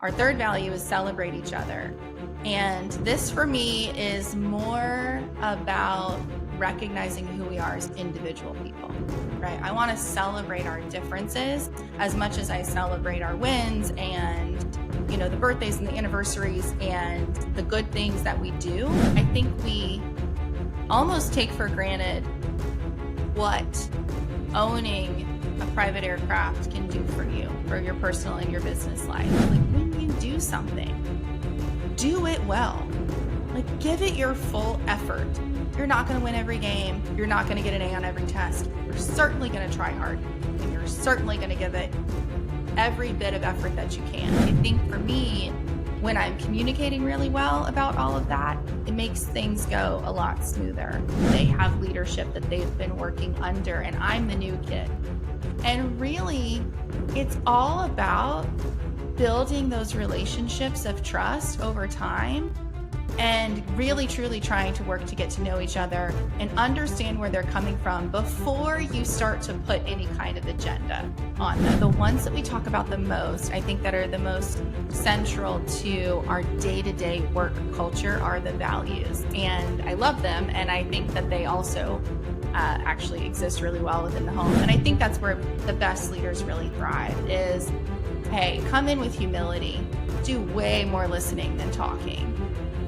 Our third value is celebrate each other. And this for me is more about recognizing who we are as individual people, right? I want to celebrate our differences as much as I celebrate our wins and, the birthdays and the anniversaries and the good things that we do. I think we almost take for granted what owning a private aircraft can do for you, for your personal and your business life. Like, when you do something, do it well. Like, give it your full effort. You're not going to win every game. You're not going to get an A on every test. You're certainly going to try hard, and you're certainly going to give it every bit of effort that you can. I think for me, when I'm communicating really well about all of that, it makes things go a lot smoother. They have leadership that they've been working under, and I'm the new kid. And really, it's all about building those relationships of trust over time and really, truly trying to work to get to know each other and understand where they're coming from before you start to put any kind of agenda on them. The ones that we talk about the most, I think that are the most central to our day-to-day work culture are the values. And I love them, and I think that they also actually exist really well within the home. And I think that's where the best leaders really thrive is, hey, come in with humility, do way more listening than talking,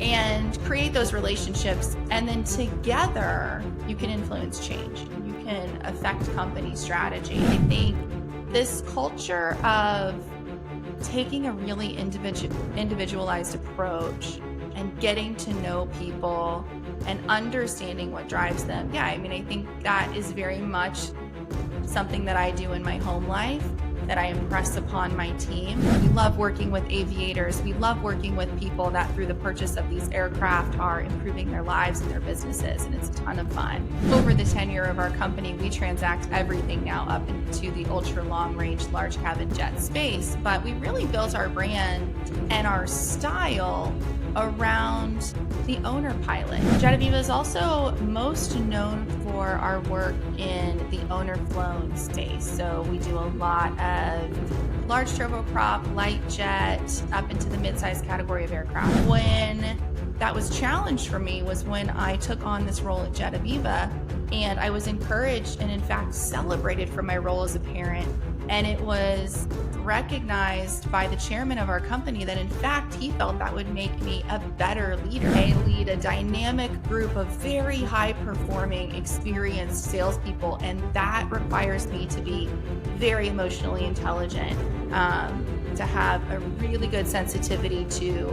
and create those relationships. And then together, you can influence change. You can affect company strategy. I think this culture of taking a really individualized approach and getting to know people and understanding what drives them. Yeah, I mean, I think that is very much something that I do in my home life, that I impress upon my team. We love working with aviators. We love working with people that through the purchase of these aircraft are improving their lives and their businesses, and it's a ton of fun. Over the tenure of our company, we transact everything now up into the ultra long range, large cabin jet space, but we really built our brand and our style around the owner pilot. Jetaviva is also most known for our work in the owner flown space. So we do a lot of large turboprop, light jet, up into the mid-sized category of aircraft. When that was challenged for me was when I took on this role at Jetaviva, and I was encouraged and in fact celebrated for my role as a parent. And it was recognized by the chairman of our company that in fact he felt that would make me a better leader. I lead a dynamic group of very high performing, experienced salespeople, and that requires me to be very emotionally intelligent, to have a really good sensitivity to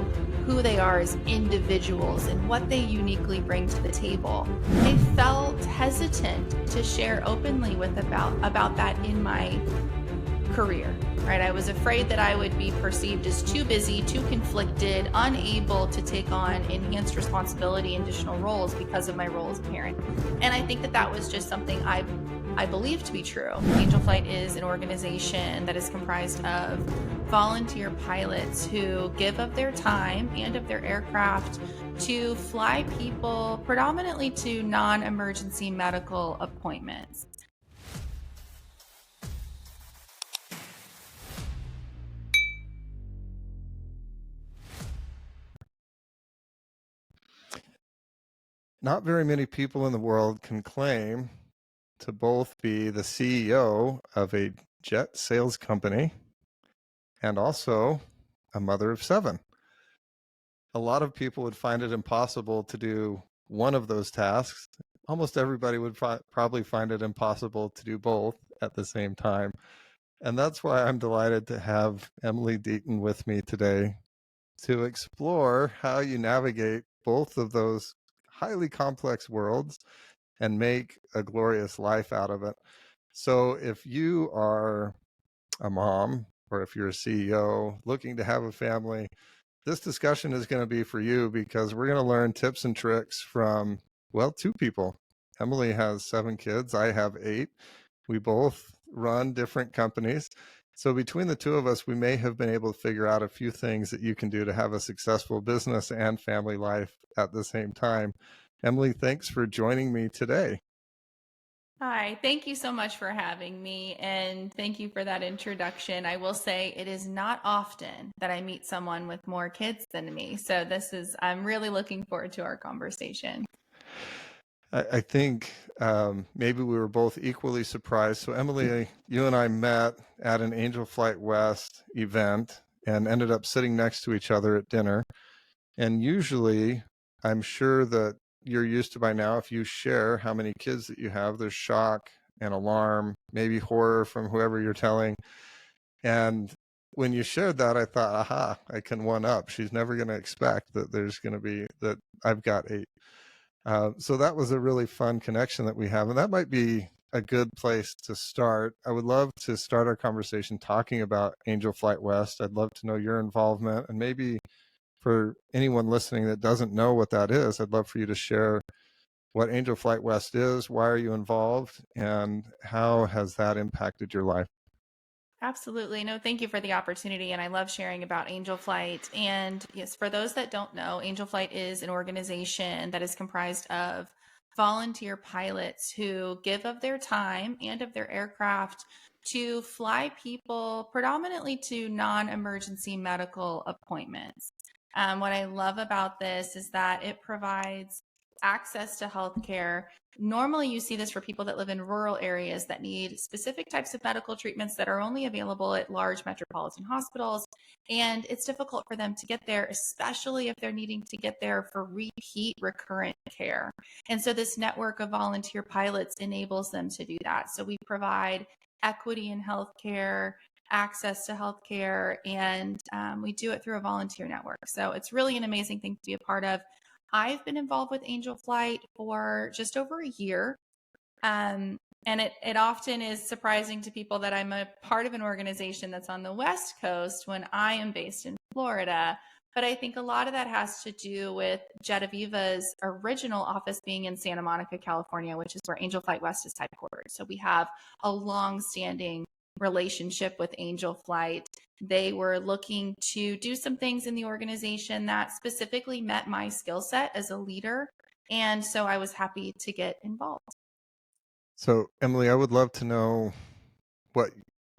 who they are as individuals and what they uniquely bring to the table. I felt hesitant to share openly about that in my career, right? I was afraid that I would be perceived as too busy, too conflicted, unable to take on enhanced responsibility and additional roles because of my role as a parent. And I think that was just something I believe to be true. Angel Flight is an organization that is comprised of volunteer pilots who give of their time and of their aircraft to fly people predominantly to non-emergency medical appointments. Not very many people in the world can claim to both be the CEO of a jet sales company and also a mother of 7. A lot of people would find it impossible to do one of those tasks. Almost everybody would probably find it impossible to do both at the same time. And that's why I'm delighted to have Emily Deaton with me today to explore how you navigate both of those highly complex worlds and make a glorious life out of it. So if you are a mom or if you're a CEO looking to have a family, this discussion is going to be for you, because we're going to learn tips and tricks from, well, 2 people. Emily has 7 kids. I have 8. We both run different companies. So between the 2 of us, we may have been able to figure out a few things that you can do to have a successful business and family life at the same time. Emily, thanks for joining me today. Hi, thank you so much for having me, and thank you for that introduction. I will say it is not often that I meet someone with more kids than me. So I'm really looking forward to our conversation. I think maybe we were both equally surprised. So, Emily, you and I met at an Angel Flight West event and ended up sitting next to each other at dinner. And usually, I'm sure that you're used to by now, if you share how many kids that you have, there's shock and alarm, maybe horror from whoever you're telling. And when you shared that, I thought, aha, I can one up. She's never going to expect that there's going to be that I've got 8. So that was a really fun connection that we have. And that might be a good place to start. I would love to start our conversation talking about Angel Flight West. I'd love to know your involvement. And maybe for anyone listening that doesn't know what that is, I'd love for you to share what Angel Flight West is, why are you involved, and how has that impacted your life? Absolutely. No, thank you for the opportunity. And I love sharing about Angel Flight. And yes, for those that don't know, Angel Flight is an organization that is comprised of volunteer pilots who give of their time and of their aircraft to fly people predominantly to non-emergency medical appointments. What I love about this is that it provides access to healthcare. Normally, you see this for people that live in rural areas that need specific types of medical treatments that are only available at large metropolitan hospitals. And it's difficult for them to get there, especially if they're needing to get there for repeat recurrent care. And so, this network of volunteer pilots enables them to do that. So, we provide equity in healthcare, access to healthcare, and we do it through a volunteer network. So, it's really an amazing thing to be a part of. I've been involved with Angel Flight for just over a year. And it often is surprising to people that I'm a part of an organization that's on the West Coast when I am based in Florida. But I think a lot of that has to do with Jetaviva's original office being in Santa Monica, California, which is where Angel Flight West is headquartered. So we have a long-standing relationship with Angel Flight. They were looking to do some things in the organization that specifically met my skill set as a leader. And so I was happy to get involved. So, Emily, I would love to know what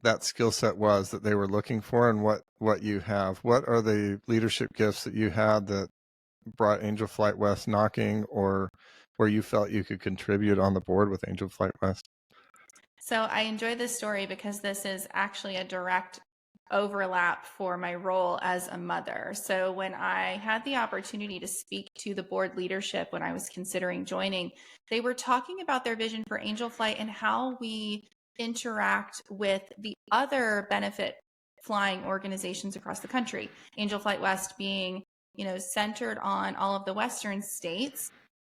that skill set was that they were looking for and what you have. What are the leadership gifts that you had that brought Angel Flight West knocking, or where you felt you could contribute on the board with Angel Flight West? So I enjoy this story because this is actually a direct overlap for my role as a mother. So when I had the opportunity to speak to the board leadership when I was considering joining, they were talking about their vision for Angel Flight and how we interact with the other benefit flying organizations across the country. Angel Flight West being, centered on all of the Western states.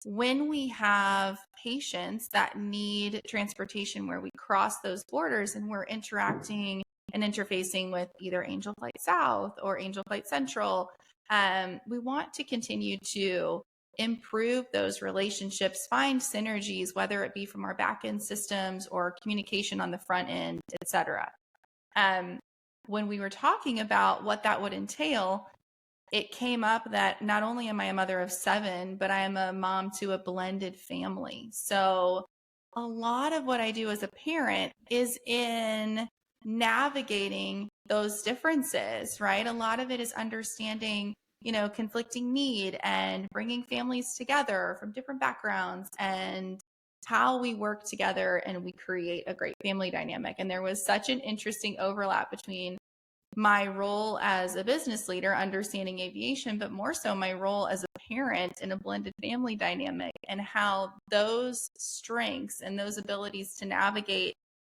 When we have patients that need transportation where we cross those borders and we're interacting and interfacing with either Angel Flight South or Angel Flight Central, we want to continue to improve those relationships, find synergies, whether it be from our back end systems or communication on the front end, et cetera. When we were talking about what that would entail, it came up that not only am I a mother of 7, but I am a mom to a blended family. So a lot of what I do as a parent is in navigating those differences, right? A lot of it is understanding, conflicting need and bringing families together from different backgrounds and how we work together and we create a great family dynamic. And there was such an interesting overlap between my role as a business leader, understanding aviation, but more so my role as a parent in a blended family dynamic and how those strengths and those abilities to navigate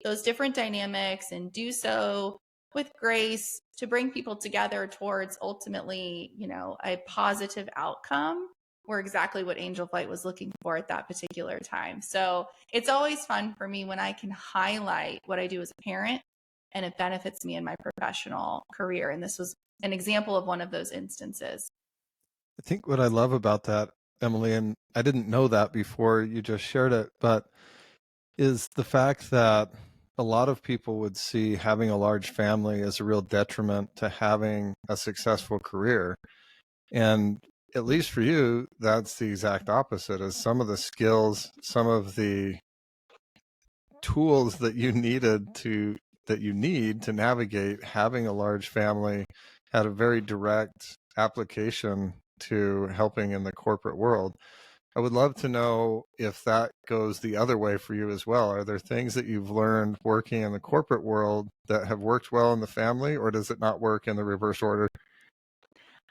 those different dynamics and do so with grace to bring people together towards ultimately, a positive outcome were exactly what Angel Flight was looking for at that particular time. So it's always fun for me when I can highlight what I do as a parent and it benefits me in my professional career. And this was an example of one of those instances. I think what I love about that, Emily, and I didn't know that before you just shared it, but is the fact that a lot of people would see having a large family as a real detriment to having a successful career. And at least for you, that's the exact opposite. As some of the skills, some of the tools that you need to navigate having a large family had a very direct application to helping in the corporate world. I would love to know if that goes the other way for you as well. Are there things that you've learned working in the corporate world that have worked well in the family, or does it not work in the reverse order?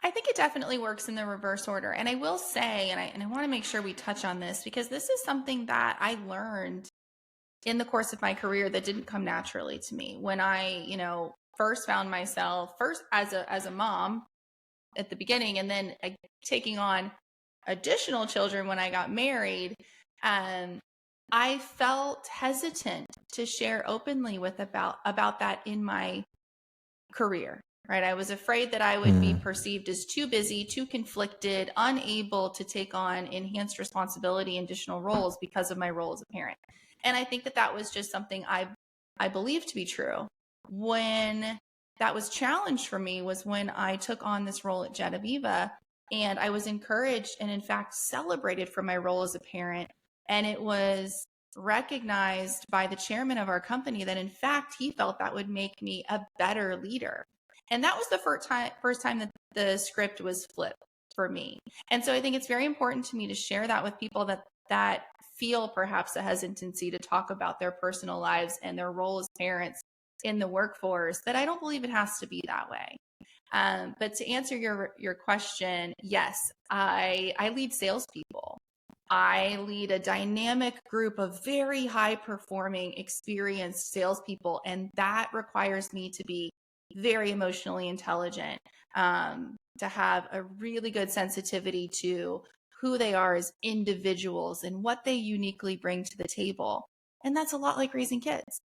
I think it definitely works in the reverse order. And I will say, and I want to make sure we touch on this because this is something that I learned in the course of my career that didn't come naturally to me. When I, first found myself first as a mom at the beginning, and then taking on additional children when I got married, I felt hesitant to share openly with about that in my career. Right. I was afraid that I would be perceived as too busy, too conflicted, unable to take on enhanced responsibility and additional roles because of my role as a parent. And I think that that was just something I believed to be true. When that was challenged for me was when I took on this role at Jetaviva, and I was encouraged and in fact celebrated for my role as a parent. And it was recognized by the chairman of our company that in fact he felt that would make me a better leader. And that was the first time that the script was flipped for me. And so I think it's very important to me to share that with people that feel perhaps a hesitancy to talk about their personal lives and their role as parents in the workforce, that I don't believe it has to be that way. But to answer your question, yes, I lead salespeople. I lead a dynamic group of very high performing, experienced salespeople, and that requires me to be very emotionally intelligent, to have a really good sensitivity to who they are as individuals and what they uniquely bring to the table. And that's a lot like raising kids,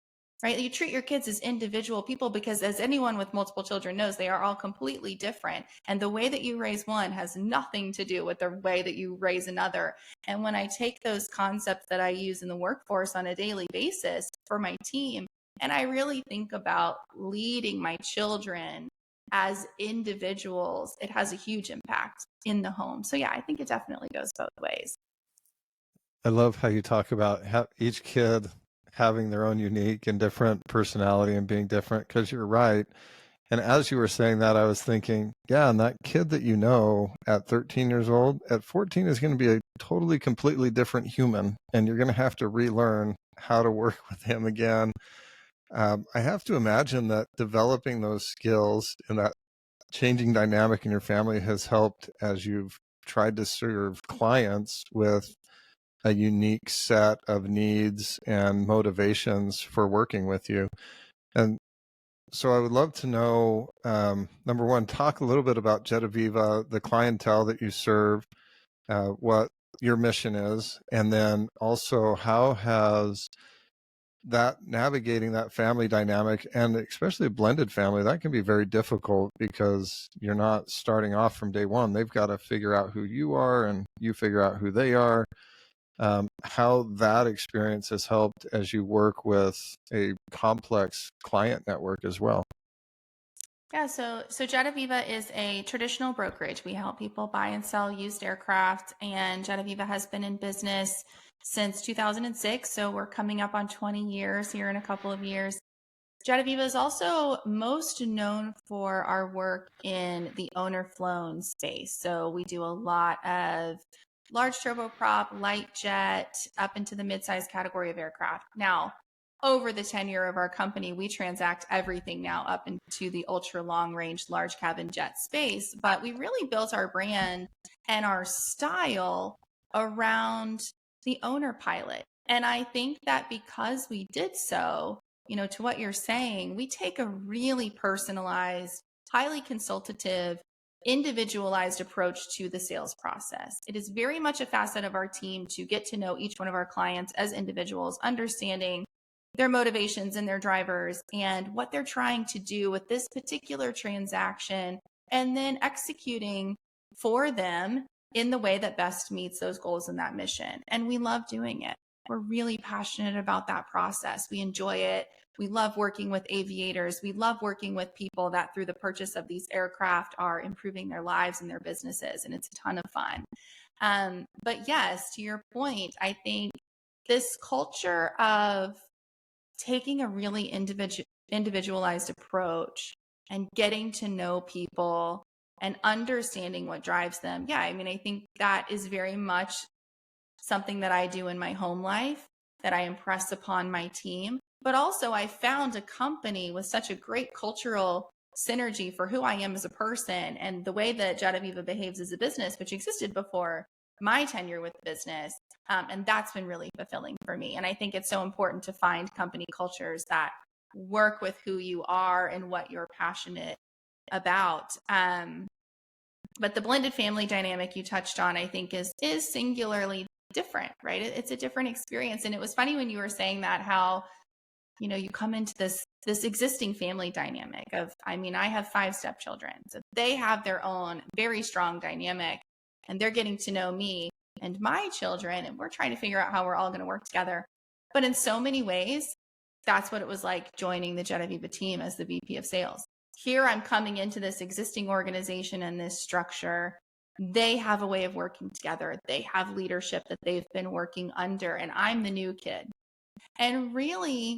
right? You treat your kids as individual people because, as anyone with multiple children knows, they are all completely different. And the way that you raise one has nothing to do with the way that you raise another. And when I take those concepts that I use in the workforce on a daily basis for my team, and I really think about leading my children as individuals, it has a huge impact in the home. So yeah, I think it definitely goes both ways. I love how you talk about each kid having their own unique and different personality and being different, because you're right. And as you were saying that, I was thinking, yeah, and that kid that you know at 13 years old, at 14 is going to be a totally, completely different human. And you're going to have to relearn how to work with him again. I have to imagine that developing those skills and that changing dynamic in your family has helped as you've tried to serve clients with a unique set of needs and motivations for working with you. And so I would love to know, number one, talk a little bit about Jetaviva, the clientele that you serve, what your mission is, and then also how has that navigating that family dynamic, and especially a blended family, that can be very difficult because you're not starting off from day one. They've got to figure out who you are and you figure out who they are. How that experience has helped as you work with a complex client network as well. Yeah, so Jetaviva is a traditional brokerage. We help people buy and sell used aircraft, and Jetaviva has been in business since 2006. So we're coming up on 20 years here in a couple of years. Jetaviva is also most known for our work in the owner flown space. So we do a lot of large turboprop, light jet, up into the mid-size category of aircraft. Now, over the tenure of our company, we transact everything now up into the ultra long range, large cabin jet space. But we really built our brand and our style around the owner pilot. And I think that because we did so, to what you're saying, we take a really personalized, highly consultative, individualized approach to the sales process. It is very much a facet of our team to get to know each one of our clients as individuals, understanding their motivations and their drivers and what they're trying to do with this particular transaction, and then executing for them in the way that best meets those goals and that mission. And we love doing it. We're really passionate about that process. We enjoy it. We love working with aviators. We love working with people that through the purchase of these aircraft are improving their lives and their businesses. And it's a ton of fun. But yes, to your point, I think this culture of taking a really individualized approach and getting to know people and understanding what drives them. Yeah, I mean, I think that is very much something that I do in my home life that I impress upon my team. But also, I found a company with such a great cultural synergy for who I am as a person and the way that Jetaviva behaves as a business, which existed before my tenure with the business. And that's been really fulfilling for me. And I think it's so important to find company cultures that work with who you are and what you're passionate about. But the blended family dynamic you touched on, I think, is singularly different, right? It's a different experience. And it was funny when you were saying that, how, you know, you come into this existing family dynamic of, I mean, I have 5 stepchildren, so they have their own very strong dynamic, and they're getting to know me and my children, and we're trying to figure out how we're all going to work together. But in so many ways, that's what it was like joining the Jetaviva team as the VP of sales. Here I'm coming into this existing organization and this structure. They have a way of working together. They have leadership that they've been working under, and I'm the new kid. And really,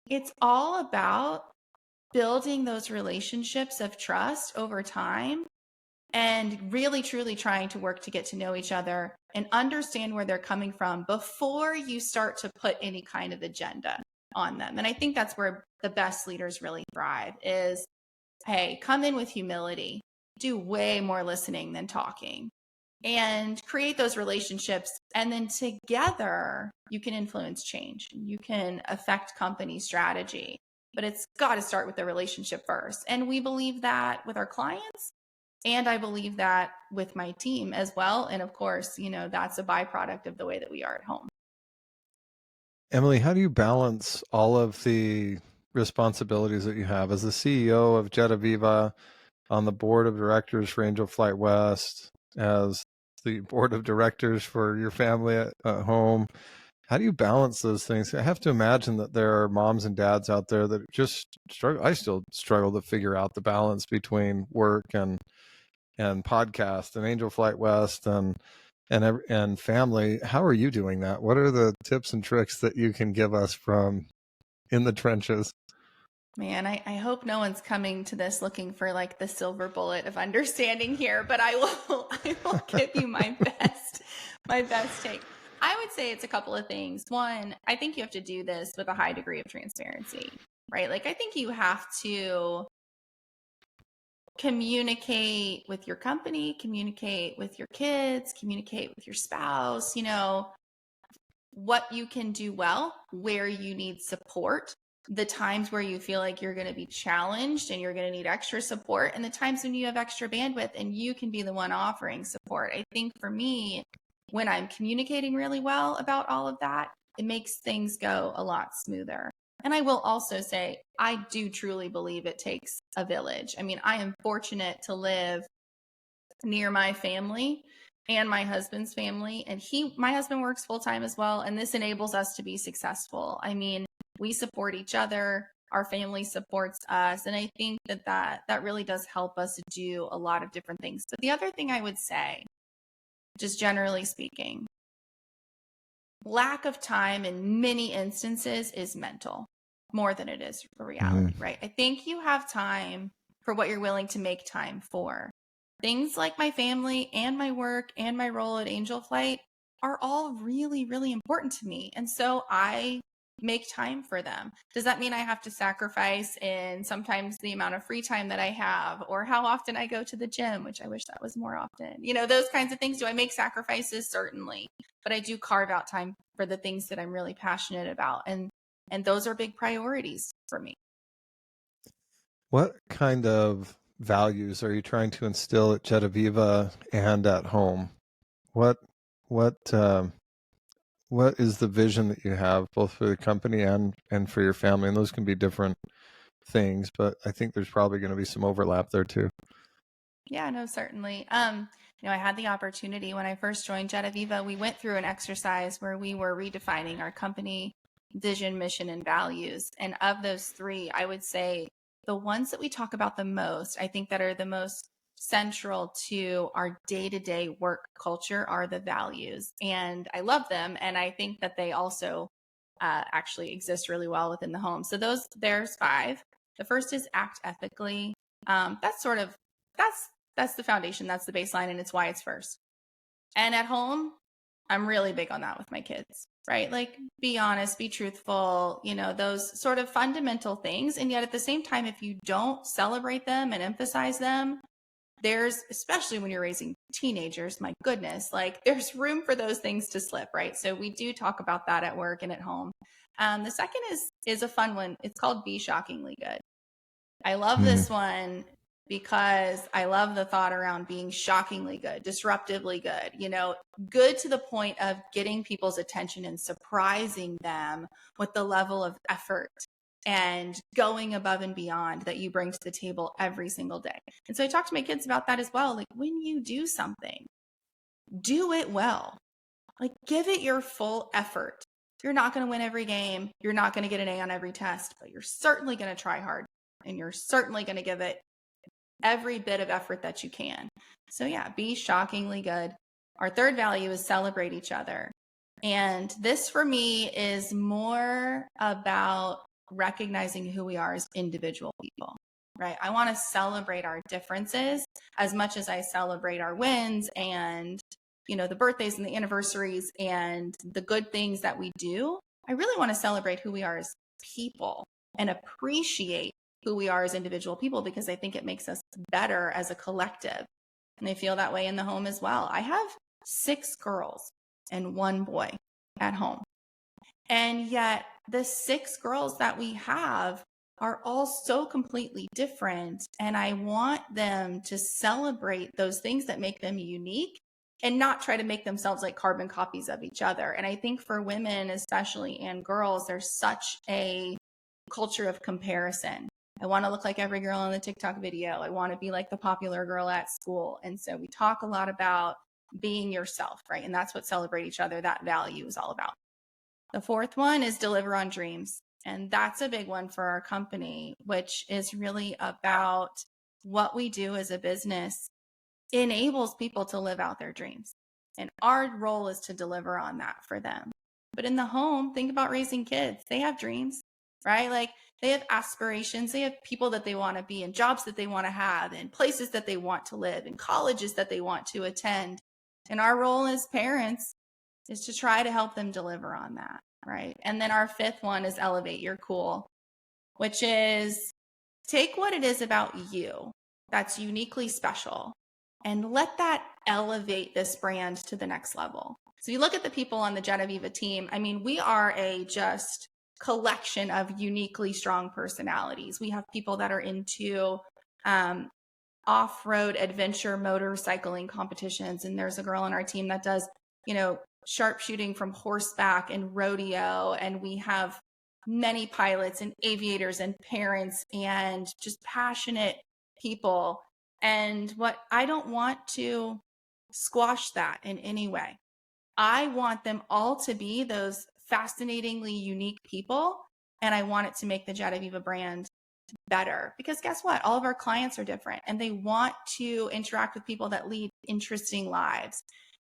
it's all about building those relationships of trust over time and really truly trying to work to get to know each other and understand where they're coming from before you start to put any kind of agenda on them. And I think that's where the best leaders really thrive is, hey, come in with humility, do way more listening than talking, and create those relationships. And then together you can influence change. You can affect company strategy, but it's got to start with the relationship first. And we believe that with our clients. And I believe that with my team as well. And of course, you know, that's a byproduct of the way that we are at home. Emily, how do you balance all of the responsibilities that you have as the CEO of Jetaviva, on the board of directors for Angel Flight West, as the board of directors for your family at home? How do you balance those things? I have to imagine that there are moms and dads out there that just struggle. I still struggle to figure out the balance between work and podcast and Angel Flight West and family. How are you doing that? What are the tips and tricks that you can give us from in the trenches? Man, I hope no one's coming to this looking for like the silver bullet of understanding here, but I will give you my best take. I would say it's a couple of things. One, I think you have to do this with a high degree of transparency, right? Like, I think you have to communicate with your company, communicate with your kids, communicate with your spouse, you know, what you can do well, where you need support, the times where you feel like you're going to be challenged and you're going to need extra support, and the times when you have extra bandwidth and you can be the one offering support. I think for me, when I'm communicating really well about all of that, it makes things go a lot smoother. And I will also say, I do truly believe it takes a village. I mean, I am fortunate to live near my family and my husband's family, and my husband works full-time as well, and this enables us to be successful. I mean, we support each other, our family supports us, and I think that really does help us do a lot of different things. But the other thing I would say, just generally speaking, lack of time in many instances is mental more than it is a reality, right? I think you have time for what you're willing to make time for. Things like my family and my work and my role at Angel Flight are all really, really important to me. And so I make time for them. Does that mean I have to sacrifice in sometimes the amount of free time that I have, or how often I go to the gym, which I wish that was more often? You know, those kinds of things. Do I make sacrifices? Certainly. But I do carve out time for the things that I'm really passionate about. And those are big priorities for me. What kind of values are you trying to instill at Jetaviva and at home? What what what is the vision that you have both for the company and for your family? And those can be different things, but I think there's probably going to be some overlap there too. Yeah, no, certainly. You know, I had the opportunity when I first joined Jetaviva, we went through an exercise where we were redefining our company vision, mission, and values. And of those 3, I would say the ones that we talk about the most, I think that are the most central to our day-to-day work culture, are the values. And I love them. And I think that they also actually exist really well within the home. So there's 5. The first is act ethically. That's the foundation. That's the baseline, and it's why it's first. And at home, I'm really big on that with my kids, right? Like, be honest, be truthful, those sort of fundamental things. And yet at the same time, if you don't celebrate them and emphasize them, especially when you're raising teenagers, my goodness, like there's room for those things to slip, right? So we do talk about that at work and at home. The second is a fun one. It's called Be Shockingly Good. I love this one because I love the thought around being shockingly good, disruptively good, good to the point of getting people's attention and surprising them with the level of effort and going above and beyond that you bring to the table every single day. And so I talk to my kids about that as well. Like, when you do something, do it well. Like, give it your full effort. You're not going to win every game. You're not going to get an A on every test, but you're certainly going to try hard, and you're certainly going to give it every bit of effort that you can. So yeah, be shockingly good. Our third value is celebrate each other. And this for me is more about recognizing who we are as individual people, right? I want to celebrate our differences as much as I celebrate our wins and, the birthdays and the anniversaries and the good things that we do. I really want to celebrate who we are as people and appreciate who we are as individual people, because I think it makes us better as a collective. And I feel that way in the home as well. I have 6 girls and 1 boy at home. And yet the 6 girls that we have are all so completely different. And I want them to celebrate those things that make them unique and not try to make themselves like carbon copies of each other. And I think for women, especially, and girls, there's such a culture of comparison. I want to look like every girl in the TikTok video. I want to be like the popular girl at school. And so we talk a lot about being yourself, right? And that's what celebrate each other, that value is all about. The fourth one is deliver on dreams. And that's a big one for our company, which is really about what we do as a business enables people to live out their dreams. And our role is to deliver on that for them. But in the home, think about raising kids. They have dreams, right? Like, they have aspirations. They have people that they want to be in, jobs that they want to have, and places that they want to live, and colleges that they want to attend. And our role as parents is to try to help them deliver on that, right? And then our 5th one is elevate your cool, which is take what it is about you that's uniquely special and let that elevate this brand to the next level. So you look at the people on the Jetaviva team. I mean, we are a just collection of uniquely strong personalities. We have people that are into off-road adventure motorcycling competitions. And there's a girl on our team that does, sharpshooting from horseback and rodeo. And we have many pilots and aviators and parents and just passionate people. And I don't want to squash that in any way. I want them all to be those fascinatingly unique people. And I want it to make the Jetaviva brand better, because guess what? All of our clients are different and they want to interact with people that lead interesting lives.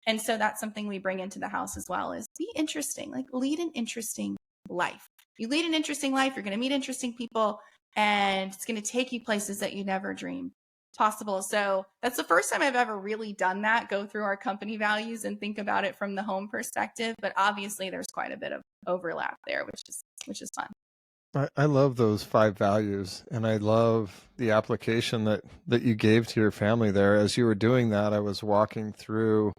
And so that's something we bring into the house as well, is be interesting, like lead an interesting life. You lead an interesting life, you're going to meet interesting people, and it's going to take you places that you never dreamed possible. So that's the first time I've ever really done that, go through our company values and think about it from the home perspective. But obviously there's quite a bit of overlap there, which is fun. I love those 5 values, and I love the application that you gave to your family there. As you were doing that, I was walking through,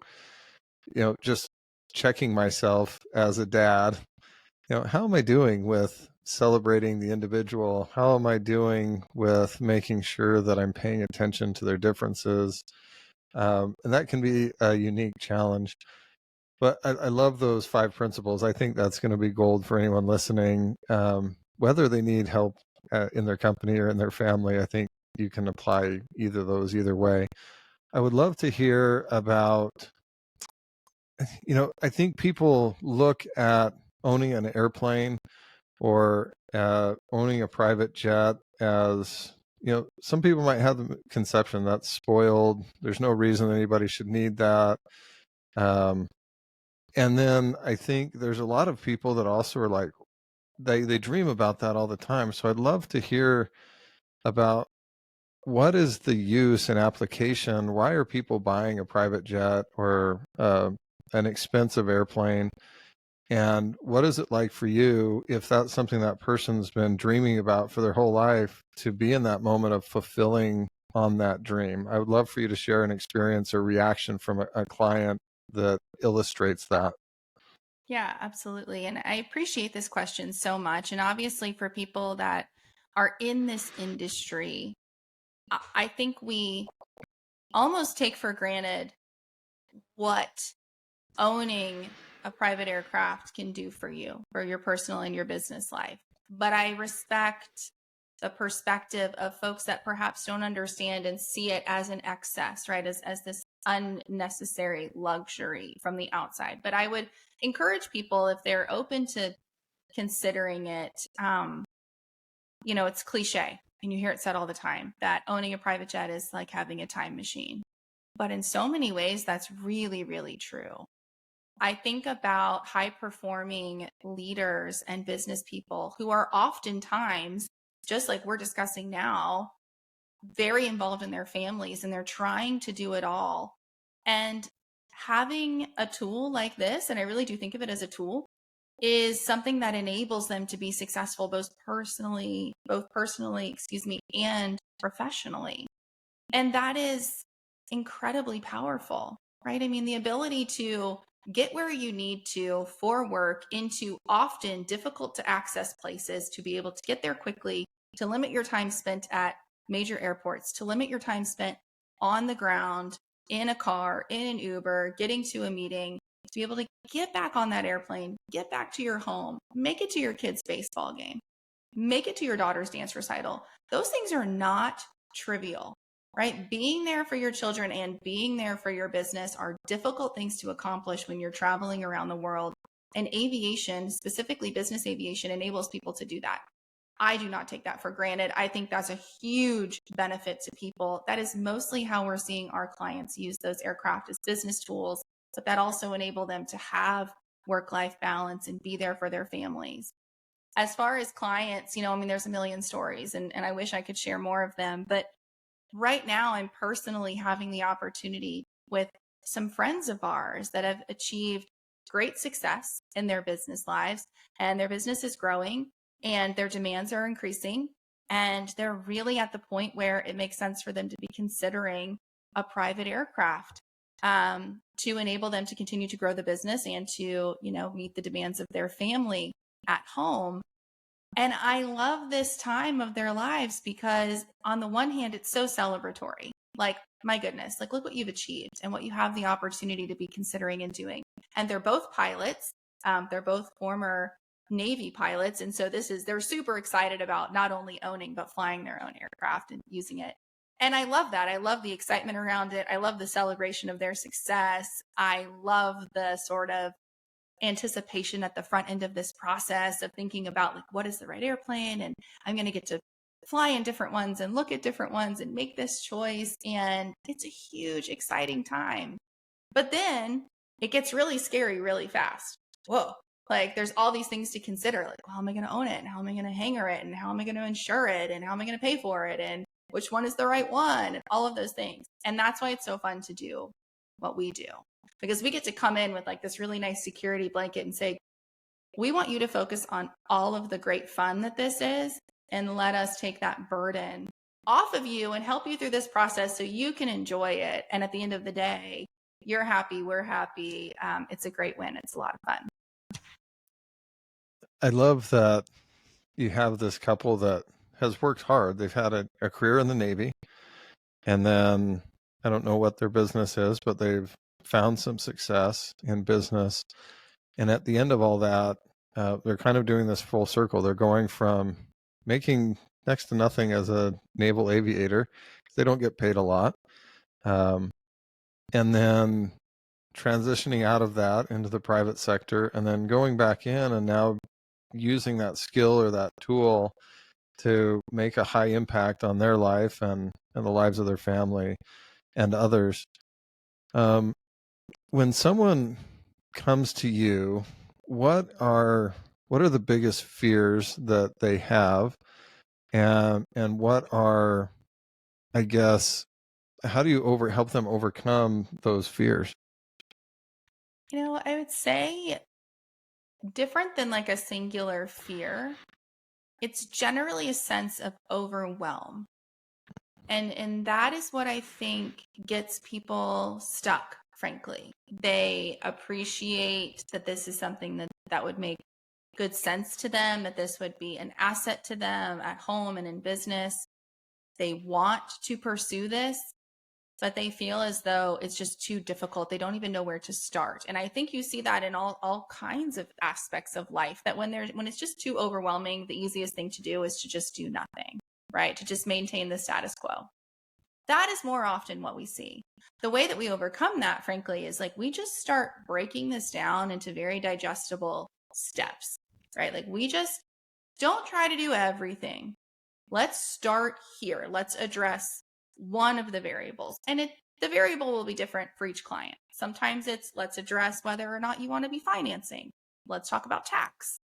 just checking myself as a dad. How am I doing with celebrating the individual? How am I doing with making sure that I'm paying attention to their differences? And that can be a unique challenge. But I love those 5 principles. I think that's going to be gold for anyone listening. Whether they need help in their company or in their family, I think you can apply either of those either way. I would love to hear about, I think people look at owning an airplane or owning a private jet as, some people might have the conception that's spoiled. There's no reason anybody should need that. And then I think there's a lot of people that also are like, they dream about that all the time. So I'd love to hear about what is the use and application. Why are people buying a private jet or an expensive airplane? And what is it like for you if that's something that person's been dreaming about for their whole life, to be in that moment of fulfilling on that dream? I would love for you to share an experience or reaction from a client that illustrates that. Yeah, absolutely. And I appreciate this question so much. And obviously, for people that are in this industry, I think we almost take for granted what owning a private aircraft can do for you, for your personal and your business life. But I respect the perspective of folks that perhaps don't understand and see it as an excess, right? As this unnecessary luxury from the outside. But I would encourage people, if they're open to considering it, it's cliche and you hear it said all the time that owning a private jet is like having a time machine. But in so many ways, that's really, really true. I think about high performing leaders and business people who are oftentimes, just like we're discussing now, very involved in their families and they're trying to do it all. And having a tool like this, and I really do think of it as a tool, is something that enables them to be successful both personally, and professionally. And that is incredibly powerful, right? I mean, the ability to get where you need to for work into often difficult to access places, to be able to get there quickly, to limit your time spent at major airports, to limit your time spent on the ground, in a car, in an Uber, getting to a meeting, to be able to get back on that airplane, get back to your home, make it to your kid's baseball game, make it to your daughter's dance recital. Those things are not trivial, right? Being there for your children and being there for your business are difficult things to accomplish when you're traveling around the world. And aviation, specifically business aviation, enables people to do that. I do not take that for granted. I think that's a huge benefit to people. That is mostly how we're seeing our clients use those aircraft as business tools, but that also enable them to have work-life balance and be there for their families. As far as clients, there's a million stories and I wish I could share more of them. But right now, I'm personally having the opportunity with some friends of ours that have achieved great success in their business lives, and their business is growing and their demands are increasing. And they're really at the point where it makes sense for them to be considering a private aircraft to enable them to continue to grow the business and to, meet the demands of their family at home. And I love this time of their lives because on the one hand, it's so celebratory. Like, my goodness, like, look what you've achieved and what you have the opportunity to be considering and doing. And they're both pilots. They're both former Navy pilots. And so they're super excited about not only owning, but flying their own aircraft and using it. And I love that. I love the excitement around it. I love the celebration of their success. I love the sort of anticipation at the front end of this process of thinking about, like, what is the right airplane, and I'm going to get to fly in different ones and look at different ones and make this choice. And it's a huge, exciting time. But then it gets really scary really fast. Whoa. Like, there's all these things to consider. Like, well, how am I going to own it? And how am I going to hangar it? And how am I going to insure it? And how am I going to pay for it? And which one is the right one? And all of those things. And that's why it's so fun to do what we do, because we get to come in with like this really nice security blanket and say, we want you to focus on all of the great fun that this is, and let us take that burden off of you and help you through this process so you can enjoy it. And at the end of the day, you're happy, we're happy. It's a great win. It's a lot of fun. I love that you have this couple that has worked hard. They've had a career in the Navy, and then I don't know what their business is, but they've found some success in business. And at the end of all that, they're kind of doing this full circle. They're going from making next to nothing as a naval aviator. They don't get paid a lot. And then transitioning out of that into the private sector, and then going back in and now using that skill or that tool to make a high impact on their life and the lives of their family and others. When someone comes to you, what are what are the biggest fears that they have, and what are, I guess, how do you help them overcome those fears? I would say different than like a singular fear. It's generally a sense of overwhelm. And that is what I think gets people stuck, frankly. They appreciate that this is something that would make good sense to them, that this would be an asset to them at home and in business. They want to pursue this, but they feel as though it's just too difficult. They don't even know where to start. And I think you see that in all kinds of aspects of life, that when it's just too overwhelming, the easiest thing to do is to just do nothing, right? To just maintain the status quo. That is more often what we see. The way that we overcome that, frankly, is like we just start breaking this down into very digestible steps, right? Like we just don't try to do everything. Let's start here. Let's address one of the variables. And the variable will be different for each client. Sometimes it's let's address whether or not you want to be financing. Let's talk about tax.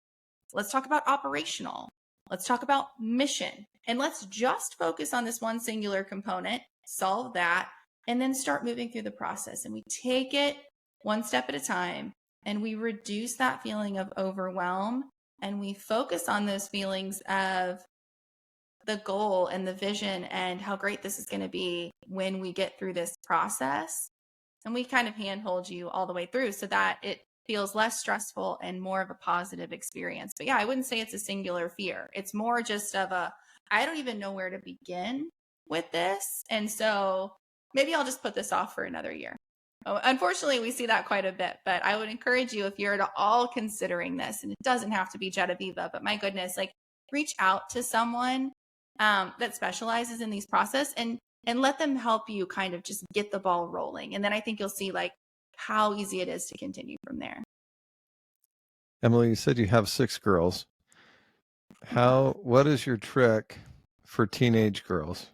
Let's talk about operational. Let's talk about mission. And let's just focus on this one singular component, solve that, and then start moving through the process. And we take it one step at a time, and we reduce that feeling of overwhelm, and we focus on those feelings of the goal and the vision and how great this is going to be when we get through this process. And we kind of handhold you all the way through so that it feels less stressful and more of a positive experience. But yeah, I wouldn't say it's a singular fear. It's more just of I don't even know where to begin with this. And so maybe I'll just put this off for another year. Unfortunately, we see that quite a bit, but I would encourage you, if you're at all considering this, and it doesn't have to be Jetaviva, but my goodness, like reach out to someone that specializes in these processes and let them help you kind of just get the ball rolling. And then I think you'll see like how easy it is to continue from there. Emily, you said you have 6 girls. What is your trick for teenage girls?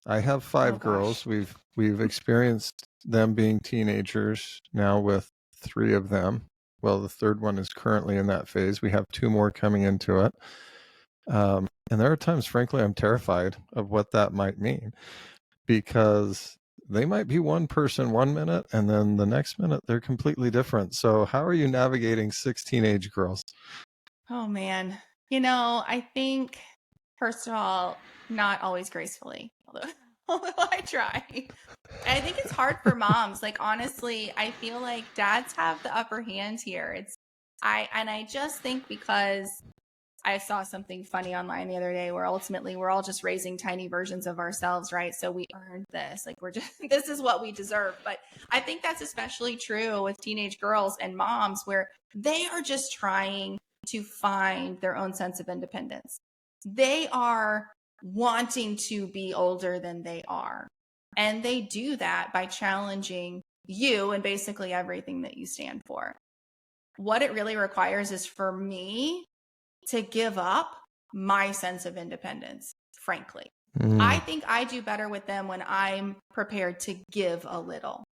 I have 5 girls. We've experienced them being teenagers now with 3 of them. Well, the third one is currently in that phase. We have 2 more coming into it. And there are times, frankly, I'm terrified of what that might mean, because they might be one person one minute, and then the next minute they're completely different. So how are you navigating 6 teenage girls? Oh man. I think, first of all, not always gracefully, although I try. I think it's hard for moms. Like, honestly, I feel like dads have the upper hand here. I just think because I saw something funny online the other day where ultimately we're all just raising tiny versions of ourselves, right? So we earned this. Like this is what we deserve. But I think that's especially true with teenage girls and moms, where they are just trying to find their own sense of independence. They are wanting to be older than they are. And they do that by challenging you and basically everything that you stand for. What it really requires is for me to give up my sense of independence, frankly. I think I do better with them when I'm prepared to give a little.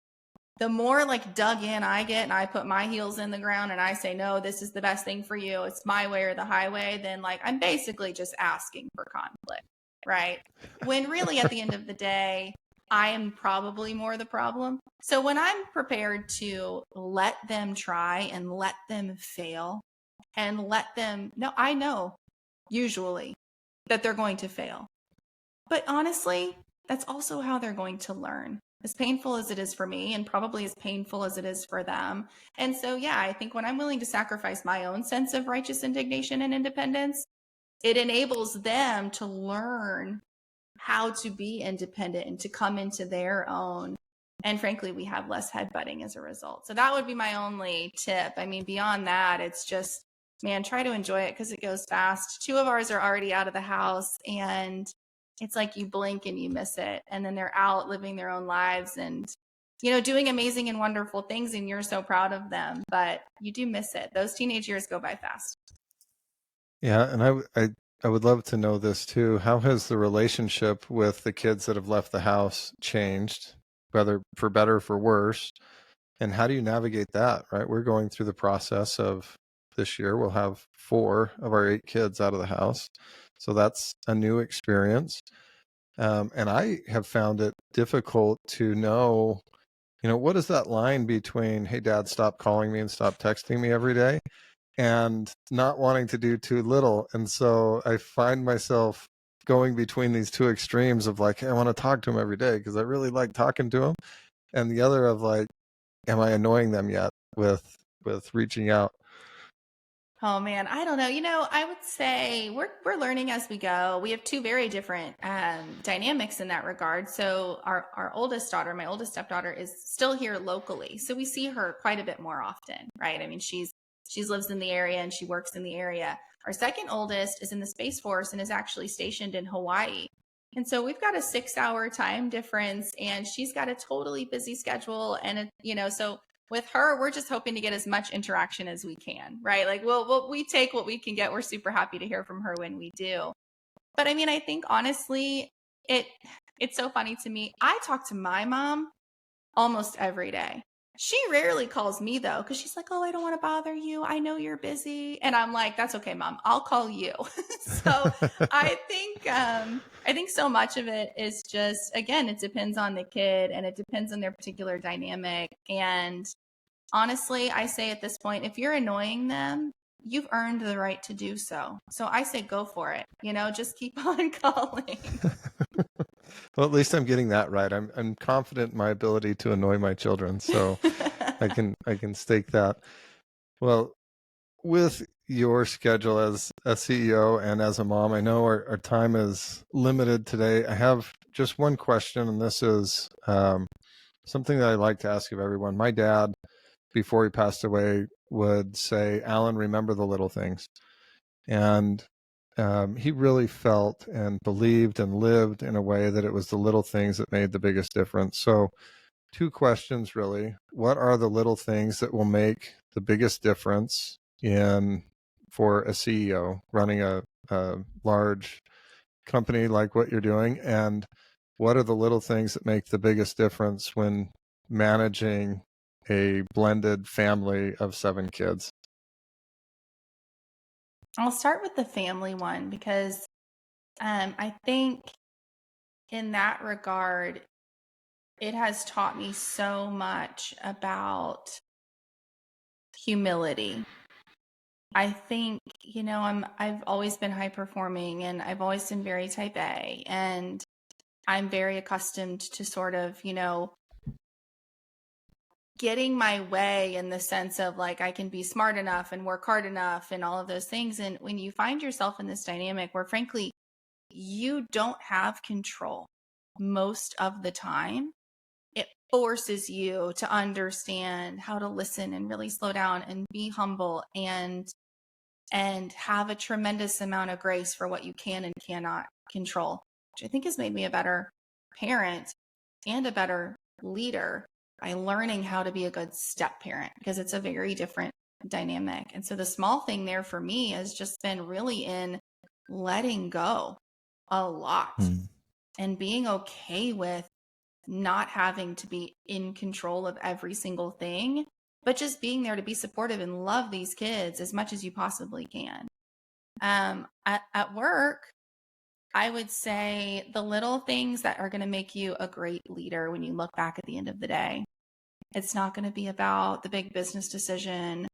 The more like dug in I get and I put my heels in the ground and I say, no, this is the best thing for you, it's my way or the highway, then like I'm basically just asking for conflict, right? When really at the end of the day, I am probably more the problem. So when I'm prepared to let them try and let them fail and let them know, I know usually that they're going to fail. But honestly, that's also how they're going to learn. As painful as it is for me, and probably as painful as it is for them. And so, yeah, I think when I'm willing to sacrifice my own sense of righteous indignation and independence, it enables them to learn how to be independent and to come into their own. And frankly, we have less headbutting as a result. So that would be my only tip. I mean, beyond that, it's just, man, try to enjoy it because it goes fast. 2 of ours are already out of the house, and it's like you blink and you miss it. And then they're out living their own lives and, doing amazing and wonderful things. And you're so proud of them, but you do miss it. Those teenage years go by fast. Yeah. And I would love to know this too. How has the relationship with the kids that have left the house changed, whether for better or for worse? And how do you navigate that, right? We're going through the process of this year. We'll have 4 of our 8 kids out of the house. So that's a new experience. And I have found it difficult to know, what is that line between, hey, Dad, stop calling me and stop texting me every day, and not wanting to do too little. And so I find myself going between these two extremes of like, hey, I want to talk to him every day because I really like talking to him. And the other of like, am I annoying them yet with reaching out? Oh man, I don't know. I would say we're learning as we go. We have 2 very different dynamics in that regard. So our oldest daughter, my oldest stepdaughter, is still here locally, so we see her quite a bit more often, right? I mean, she's lives in the area and she works in the area. Our second oldest is in the Space Force and is actually stationed in Hawaii. And so we've got a 6-hour time difference, and she's got a totally busy schedule. And, so with her, we're just hoping to get as much interaction as we can, right? Like we take what we can get. We're super happy to hear from her when we do. But I mean, I think honestly, it's so funny to me. I talk to my mom almost every day. She rarely calls me though, because she's like, oh, I don't want to bother you. I know you're busy. And I'm like, that's okay, Mom. I'll call you. So I think so much of it is just, again, it depends on the kid and it depends on their particular dynamic. And honestly, I say at this point, if you're annoying them, you've earned the right to do so. So I say go for it. Just keep on calling. Well, at least I'm getting that right. I'm confident in my ability to annoy my children, so I can stake that. Well, with your schedule as a CEO and as a mom, I know our time is limited today. I have just one question, and this is something that I like to ask of everyone. My dad, before he passed away, would say, Alan, remember the little things. And he really felt and believed and lived in a way that it was the little things that made the biggest difference. So 2 questions really. What are the little things that will make the biggest difference for a CEO running a large company like what you're doing? And what are the little things that make the biggest difference when managing a blended family of 7 kids? I'll start with the family one because I think in that regard, it has taught me so much about humility. I think, I've always been high performing and I've always been very type A, and I'm very accustomed to sort of, getting my way in the sense of like, I can be smart enough and work hard enough and all of those things. And when you find yourself in this dynamic where frankly, you don't have control most of the time, it forces you to understand how to listen and really slow down and be humble and have a tremendous amount of grace for what you can and cannot control, which I think has made me a better parent and a better leader by learning how to be a good step parent, because it's a very different dynamic. And so the small thing there for me has just been really in letting go a lot and being okay with not having to be in control of every single thing, but just being there to be supportive and love these kids as much as you possibly can. At work, I would say the little things that are going to make you a great leader when you look back at the end of the day. It's not going to be about the big business decision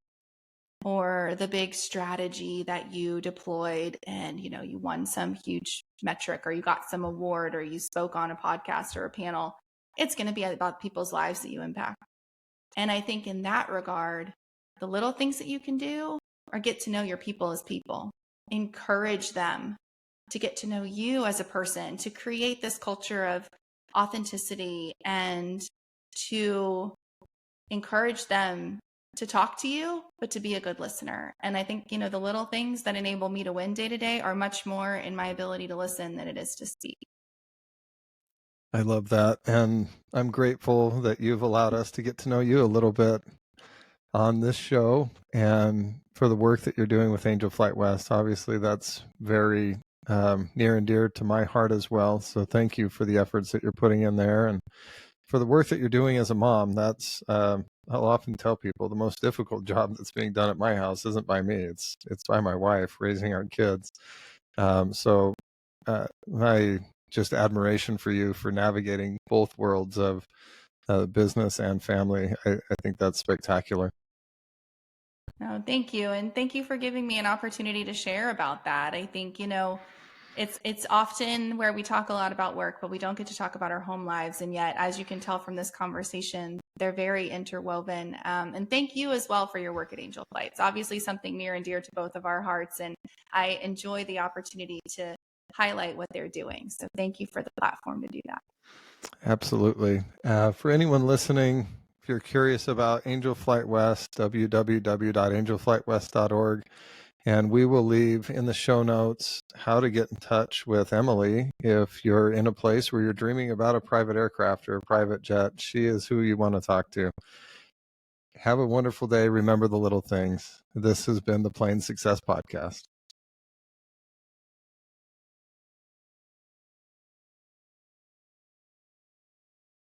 or the big strategy that you deployed and, you won some huge metric or you got some award or you spoke on a podcast or a panel. It's going to be about people's lives that you impact. And I think in that regard, the little things that you can do are get to know your people as people, encourage them to get to know you as a person, to create this culture of authenticity and to encourage them to talk to you, but to be a good listener. And I think, the little things that enable me to win day to day are much more in my ability to listen than it is to speak. I love that. And I'm grateful that you've allowed us to get to know you a little bit on this show and for the work that you're doing with Angel Flight West. Obviously, that's very near and dear to my heart as well. So thank you for the efforts that you're putting in there and for the work that you're doing as a mom, that's I'll often tell people the most difficult job that's being done at my house isn't by me. It's by my wife raising our kids. So my just admiration for you for navigating both worlds of business and family. I think that's spectacular. No, thank you. And thank you for giving me an opportunity to share about that. I think, it's often where we talk a lot about work, but we don't get to talk about our home lives. And yet, as you can tell from this conversation, they're very interwoven. And thank you as well for your work at Angel Flight. It's obviously something near and dear to both of our hearts. And I enjoy the opportunity to highlight what they're doing. So thank you for the platform to do that. Absolutely. For anyone listening, if you're curious about Angel Flight West, www.angelflightwest.org. And we will leave in the show notes how to get in touch with Emily if you're in a place where you're dreaming about a private aircraft or a private jet. She is who you want to talk to. Have a wonderful day. Remember the little things. This has been the Plane Success Podcast.